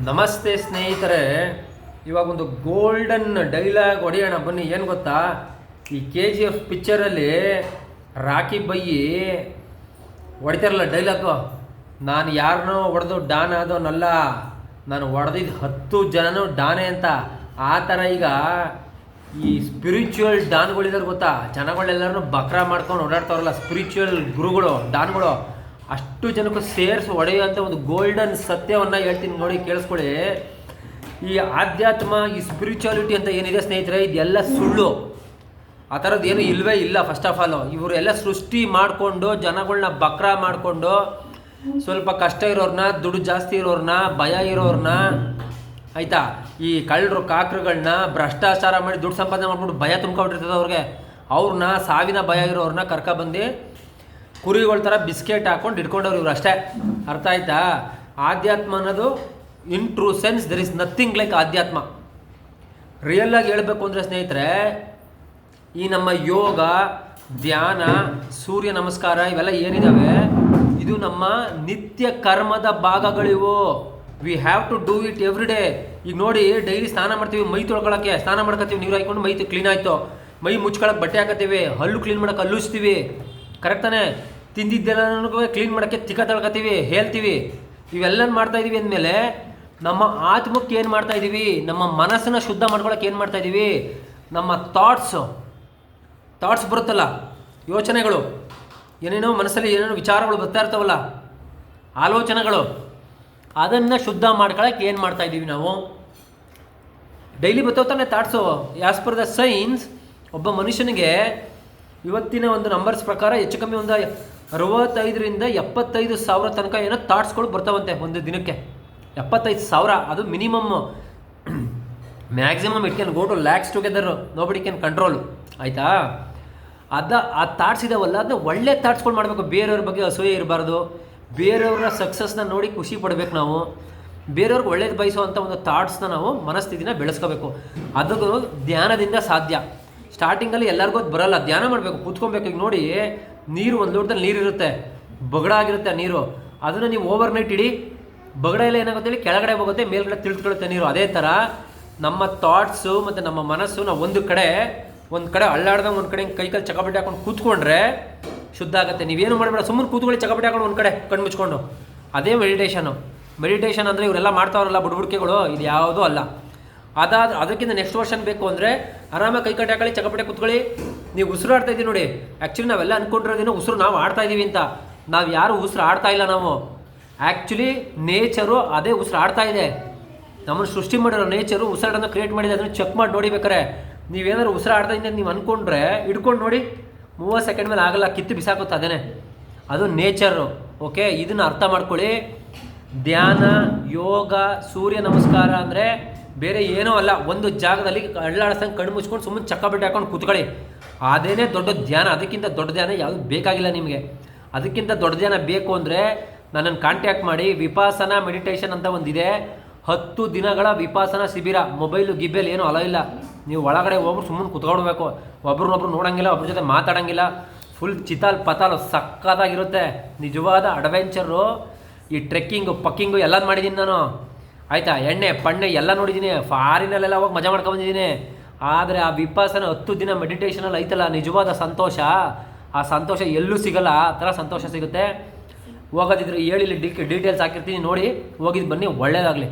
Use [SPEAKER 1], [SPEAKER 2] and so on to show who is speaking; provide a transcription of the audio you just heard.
[SPEAKER 1] ನಮಸ್ತೆ ಸ್ನೇಹಿತರೆ, ಇವಾಗ ಒಂದು ಗೋಲ್ಡನ್ ಡೈಲಾಗ್ ಹೊಡೆಯೋಣ ಬನ್ನಿ. ಏನು ಗೊತ್ತಾ, ಈ KGF ಪಿಕ್ಚರಲ್ಲಿ ರಾಕಿ ಬೈಯಿ ಹೊಡಿತಾರಲ್ಲ ಡೈಲಾಗು, ನಾನು ಯಾರನ್ನೋ ಹೊಡೆದು ಡಾನ್ ಆದವನಲ್ಲ, ನಾನು ಹೊಡೆದಿದ್ದು 10 ಜನನೂ ಡಾನೆ ಅಂತ. ಆ ಥರ ಈಗ ಈ ಸ್ಪಿರಿಚುವಲ್ ಡಾನ್ಗಳಿದ್ದಾರೆ ಗೊತ್ತಾ, ಜನಗಳೆಲ್ಲರೂ ಬಕ್ರಾ ಮಾಡ್ಕೊಂಡು ಓಡಾಡ್ತಾವ್ರಲ್ಲ, ಸ್ಪಿರಿಚುವಲ್ ಗುರುಗಳು ಡಾನ್ಗಳು, ಅಷ್ಟು ಜನಕ್ಕೂ ಸೇರಿಸಿ ಹೊಡೆಯುವಂಥ ಒಂದು ಗೋಲ್ಡನ್ ಸತ್ಯವನ್ನು ಹೇಳ್ತೀನಿ ನೋಡಿ, ಕೇಳಿಸ್ಕೊಳ್ಳಿ. ಈ ಆಧ್ಯಾತ್ಮ, ಈ ಸ್ಪಿರಿಚುವಾಲಿಟಿ ಅಂತ ಏನಿದೆ ಸ್ನೇಹಿತರೆ, ಇದೆಲ್ಲ ಸುಳ್ಳು. ಆ ಥರದ್ದು ಏನು ಇಲ್ಲವೇ ಇಲ್ಲ. ಫಸ್ಟ್ ಆಫ್ ಆಲ್ ಇವರು ಎಲ್ಲ ಸೃಷ್ಟಿ ಮಾಡಿಕೊಂಡು ಜನಗಳನ್ನ ಬಕ್ರಾ ಮಾಡಿಕೊಂಡು, ಸ್ವಲ್ಪ ಕಷ್ಟ ಇರೋರನ್ನ, ದುಡ್ಡು ಜಾಸ್ತಿ ಇರೋರನ್ನ, ಭಯ ಇರೋರನ್ನ, ಆಯಿತಾ, ಈ ಕಳ್ಳರು ಕಾಕ್ರುಗಳನ್ನ ಭ್ರಷ್ಟಾಚಾರ ಮಾಡಿ ದುಡ್ಡು ಸಂಪಾದನೆ ಮಾಡ್ಬಿಟ್ಟು ಭಯ ತುಂಬ್ಕೊಂಡಿರ್ತದೆ ಅವ್ರನ್ನ ಸಾವಿನ ಭಯ ಇರೋರನ್ನ ಕರ್ಕೊಬಂದು ಕುರಿಗಳ ಥರ ಬಿಸ್ಕೆಟ್ ಹಾಕೊಂಡು ಇಟ್ಕೊಂಡವ್ರು ಇವ್ರು ಅಷ್ಟೇ. ಅರ್ಥ ಆಯ್ತಾ? ಆಧ್ಯಾತ್ಮ ಅನ್ನೋದು in true sense there is nothing like ಆಧ್ಯಾತ್ಮ. ರಿಯಲ್ಲಾಗಿ ಹೇಳಬೇಕು ಅಂದರೆ ಸ್ನೇಹಿತರೆ, ಈ ನಮ್ಮ ಯೋಗ, ಧ್ಯಾನ, ಸೂರ್ಯ ನಮಸ್ಕಾರ ಇವೆಲ್ಲ ಏನಿದ್ದಾವೆ, ಇದು ನಮ್ಮ ನಿತ್ಯ ಕರ್ಮದ ಭಾಗಗಳಿವು. We have to do it every day. ಈಗ ನೋಡಿ, ಡೈಲಿ ಸ್ನಾನ ಮಾಡ್ತೀವಿ, ಮೈ ತೊಳ್ಕೊಳ್ಳೋಕ್ಕೆ ಸ್ನಾನ ಮಾಡ್ಕೊತೀವಿ, ನೀರು ಹಾಕ್ಕೊಂಡು ಮೈ ಕ್ಲೀನ್ ಆಯಿತು, ಮೈ ಮುಚ್ಕೊಳ್ಳೋಕೆ ಬಟ್ಟೆ ಹಾಕತ್ತೀವಿ, ಹಲ್ಲು ಕ್ಲೀನ್ ಮಾಡೋಕೆ ಹಲ್ಲುಸ್ತೀವಿ, ಕರೆಕ್ಟ್ ತಾನೆ? ತಿಂದಿದ್ದೆಲ್ಲನೂ ಕ್ಲೀನ್ ಮಾಡೋಕ್ಕೆ ತಿಕ್ಕ ತಳ್ಕೊತೀವಿ, ಹೇಳ್ತೀವಿ. ಇವೆಲ್ಲ ಮಾಡ್ತಾಯಿದ್ದೀವಿ ಅಂದಮೇಲೆ ನಮ್ಮ ಆತ್ಮಕ್ಕೆ ಏನು ಮಾಡ್ತಾಯಿದ್ದೀವಿ, ನಮ್ಮ ಮನಸ್ಸನ್ನು ಶುದ್ಧ ಮಾಡ್ಕೊಳ್ಳೋಕೆ ಏನು ಮಾಡ್ತಾಯಿದ್ದೀವಿ, ನಮ್ಮ ಥಾಟ್ಸ್ ಬರುತ್ತಲ್ಲ, ಯೋಚನೆಗಳು, ಏನೇನೋ ಮನಸ್ಸಲ್ಲಿ ಏನೇನೋ ವಿಚಾರಗಳು ಬರ್ತಾ ಇರ್ತಾವಲ್ಲ, ಆಲೋಚನೆಗಳು, ಅದನ್ನು ಶುದ್ಧ ಮಾಡ್ಕೊಳ್ಳೋಕೆ ಏನು ಮಾಡ್ತಾಯಿದ್ದೀವಿ ನಾವು? ಡೈಲಿ ಬರ್ತಾನೆ thoughts. As per the science, ಒಬ್ಬ ಮನುಷ್ಯನಿಗೆ ಇವತ್ತಿನ ಒಂದು ನಂಬರ್ಸ್ ಪ್ರಕಾರ ಹೆಚ್ಚು ಕಮ್ಮಿ ಒಂದು 65ರಿಂದ 75,000 ತನಕ ಏನೋ ಥಾಟ್ಸ್ಗಳು ಬರ್ತಾವಂತೆ ಒಂದು ದಿನಕ್ಕೆ. 75,000 ಅದು minimum. Maximum it can go to lakhs together, nobody can control. ಆಯಿತಾ? ಆ ಥಾಟ್ಸ್ ಇದಾವಲ್ಲ, ಅದು ಒಳ್ಳೆ ಥಾಟ್ಸ್ಗಳು ಮಾಡಬೇಕು. ಬೇರೆಯವ್ರ ಬಗ್ಗೆ ಅಸೂಯೆ ಇರಬಾರ್ದು, ಬೇರೆಯವ್ರ ಸಕ್ಸಸ್ನ ನೋಡಿ ಖುಷಿ ಪಡಬೇಕು ನಾವು, ಬೇರೆಯವ್ರಿಗೆ ಒಳ್ಳೇದು ಬಯಸುವಂಥ ಒಂದು ಥಾಟ್ಸ್ನ ನಾವು ಮನಸ್ಥಿತಿನ ಬೆಳೆಸ್ಕೋಬೇಕು. ಅದು ಧ್ಯಾನದಿಂದ ಸಾಧ್ಯ. ಸ್ಟಾರ್ಟಿಂಗಲ್ಲಿ ಎಲ್ಲರಿಗೂ ಅದು ಬರೋಲ್ಲ, ಧ್ಯಾನ ಮಾಡಬೇಕು, ಕೂತ್ಕೊಬೇಕು. ಈಗ ನೋಡಿ, ನೀರು ಒಂದು ಲೋಟದಲ್ಲಿ ನೀರಿರುತ್ತೆ, ಬಗಡ ಆಗಿರುತ್ತೆ ನೀರು, ಅದನ್ನು ನೀವು ಓವರ್ ನೈಟ್ ಇಡಿ, ಬಗಡ ಎಲ್ಲ ಏನಾಗುತ್ತೆ ಹೇಳಿ ಕೆಳಗಡೆ ಹೋಗುತ್ತೆ, ಮೇಲ್ಗಡೆ ತಿಳಿದುಕೊಳ್ಳುತ್ತೆ ನೀರು. ಅದೇ ಥರ ನಮ್ಮ ಥಾಟ್ಸು ಮತ್ತು ನಮ್ಮ ಮನಸ್ಸು ನಾವು ಒಂದು ಕಡೆ ಅಳ್ಳಾಡ್ದಂಗೆ ಒಂದು ಕಡೆ ಕೈಕಲ್ಲಿ ಚಕಬಟ್ಟೆ ಹಾಕೊಂಡು ಕೂತ್ಕೊಂಡ್ರೆ ಶುದ್ಧ ಆಗುತ್ತೆ. ನೀವೇನು ಮಾಡಬೇಡ, ಸುಮ್ಮನೆ ಕೂತ್ಕೊಳ್ಳಿ, ಚಕಬಟ್ಟೆ ಹಾಕೊಂಡು ಒಂದು ಕಡೆ ಕಣ್ಣು ಮುಚ್ಕೊಂಡು. ಅದೇ ಮೆಡಿಟೇಷನ್ ಅಂದರೆ ಇವರೆಲ್ಲ ಮಾಡ್ತಾವ್ರಲ್ಲ ಬುಡ್ಬುಡ್ಕೆಗಳು, ಇದು ಯಾವುದೂ ಅಲ್ಲ. ಅದಕ್ಕಿಂತ ನೆಕ್ಸ್ಟ್ ವರ್ಷನ್ ಬೇಕು ಅಂದರೆ ಆರಾಮಾಗಿ ಕೈ ಕಟ್ಟೆ ಹಾಕೊಳ್ಳಿ, ಚಕಪಟೆ ಕೂತ್ಕೊಳ್ಳಿ. ನೀವು ಉಸಿರು ಆಡ್ತಾ ಇದ್ದೀವಿ ನೋಡಿ. ಆ್ಯಕ್ಚುಲಿ ನಾವೆಲ್ಲ ಅಂದ್ಕೊಂಡಿರೋದೇನೋ ಉಸಿರು ನಾವು ಆಡ್ತಾ ಇದ್ದೀವಿ ಅಂತ. ನಾವು ಯಾರು ಉಸಿರು ಆಡ್ತಾ ಇಲ್ಲ. ನಾವು ಆ್ಯಕ್ಚುಲಿ ನೇಚರು ಅದೇ ಉಸಿರು ಆಡ್ತಾ ಇದೆ. ನಮ್ಮನ್ನು ಸೃಷ್ಟಿ ಮಾಡಿರೋ ನೇಚರು ಉಸಿರಾಡೋದನ್ನ ಕ್ರಿಯೇಟ್ ಮಾಡಿದೆ. ಅದನ್ನು ಚೆಕ್ ಮಾಡಿ ನೋಡಿಬೇಕಾರೆ, ನೀವೇನಾದ್ರು ಉಸಿರು ಆಡ್ತಾ ಇದ್ದ ನೀವು ಅಂದ್ಕೊಂಡ್ರೆ ಹಿಡ್ಕೊಂಡು ನೋಡಿ, 30 ಸೆಕೆಂಡ್ ಮೇಲೆ ಆಗಲ್ಲ, ಕಿತ್ತು ಬಿಸಾಕುತ್ತೆ ಅದೇನೆ. ಅದು ನೇಚರು. ಓಕೆ, ಇದನ್ನು ಅರ್ಥ ಮಾಡ್ಕೊಳ್ಳಿ. ಧ್ಯಾನ, ಯೋಗ, ಸೂರ್ಯ ನಮಸ್ಕಾರ ಅಂದರೆ ಬೇರೆ ಏನೂ ಅಲ್ಲ. ಒಂದು ಜಾಗದಲ್ಲಿ ಅಳ್ಳಾಡ್ಸಂಗೆ ಕಣ್ಣು ಮುಚ್ಕೊಂಡು ಸುಮ್ಮನೆ ಚಕ್ಕ ಹಾಕೊಂಡು ಕೂತ್ಕೊಳ್ಳಿ, ಅದೇನೇ ದೊಡ್ಡ ಧ್ಯಾನ. ಅದಕ್ಕಿಂತ ದೊಡ್ಡ ಧ್ಯಾನ ಯಾವುದು ಬೇಕಾಗಿಲ್ಲ ನಿಮಗೆ. ಅದಕ್ಕಿಂತ ದೊಡ್ಡ ಧ್ಯಾನ ಬೇಕು ಅಂದರೆ ನನ್ನನ್ನು ಕಾಂಟ್ಯಾಕ್ಟ್ ಮಾಡಿ. ವಿಪಾಸನ ಮೆಡಿಟೇಷನ್ ಅಂತ ಒಂದಿದೆ, 10 ದಿನಗಳ ವಿಪಾಸನ ಶಿಬಿರ. ಮೊಬೈಲು ಗಿಬ್ಬೆಲ್ ಏನೂ ಅಲೋ ಇಲ್ಲ. ನೀವು ಒಳಗಡೆ ಹೋಗ್ಬಿಟ್ಟು ಸುಮ್ಮನೆ ಕುತ್ಕೊಳ್ಬೇಕು, ಒಬ್ರನ್ನೊಬ್ರು ನೋಡೋಂಗಿಲ್ಲ, ಒಬ್ರ ಜೊತೆ ಮಾತಾಡೋಂಗಿಲ್ಲ. ಫುಲ್ ಚಿತಾಲ್ ಪತಾಲ್ ಸಕ್ಕತ್ತಾಗಿರುತ್ತೆ. ನಿಜವಾದ ಅಡ್ವೆಂಚರು. ಈ ಟ್ರೆಕ್ಕಿಂಗು ಪಕ್ಕಿಂಗು ಎಲ್ಲ ಮಾಡಿದ್ದೀನಿ ನಾನು, ಆಯಿತಾ. ಎಣ್ಣೆ ಪಣ್ಣೆ ಎಲ್ಲ ನೋಡಿದ್ದೀನಿ, ಫಾರಿನಲ್ಲೆಲ್ಲ ಹೋಗಿ ಮಜಾ ಮಾಡ್ಕೊಂಬಂದಿದ್ದೀನಿ. ಆದರೆ ಆ ವಿಪಾಸನ 10 ದಿನ ಮೆಡಿಟೇಷನಲ್ಲಿ ಐತಲ್ಲ, ನಿಜವಾದ ಸಂತೋಷ, ಆ ಸಂತೋಷ ಎಲ್ಲೂ ಸಿಗಲ್ಲ. ಆ ಥರ ಸಂತೋಷ ಸಿಗುತ್ತೆ. ಹೋಗೋದಿದ್ರೆ ಹೇಳಿ, ಡೀಟೇಲ್ಸ್ ಹಾಕಿರ್ತೀನಿ ನೋಡಿ, ಹೋಗಿದ್ದು ಬನ್ನಿ, ಒಳ್ಳೆಯದಾಗಲಿ.